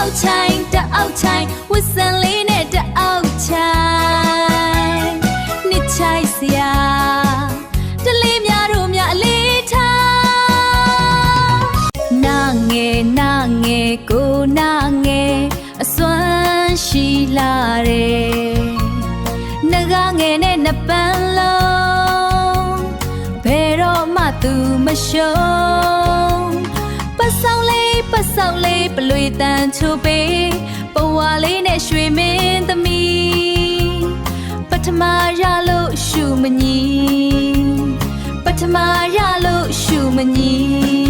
အောက်ချိုင်တအောက်ချိုင်ဝတ်စံလေးနဲ့တအောက်ချိုင်နှစ်ချိုင်စရာတလေးများတို့များအလေးထားနာငယ်ကိုနာငယ်အစွမ်းရှိလာတယ်နှကငယ်နဲ့နှစ်ပန်းလုံးဘယ်တော့မှသူမရှုံးပတ်ဆောင်လေးပလွေတန်ချိုပေးပဝါလေးနဲ့ရွှေမင်းသမီးပထမရလို့ရှုမညီပထမရလို့ရှုမညီ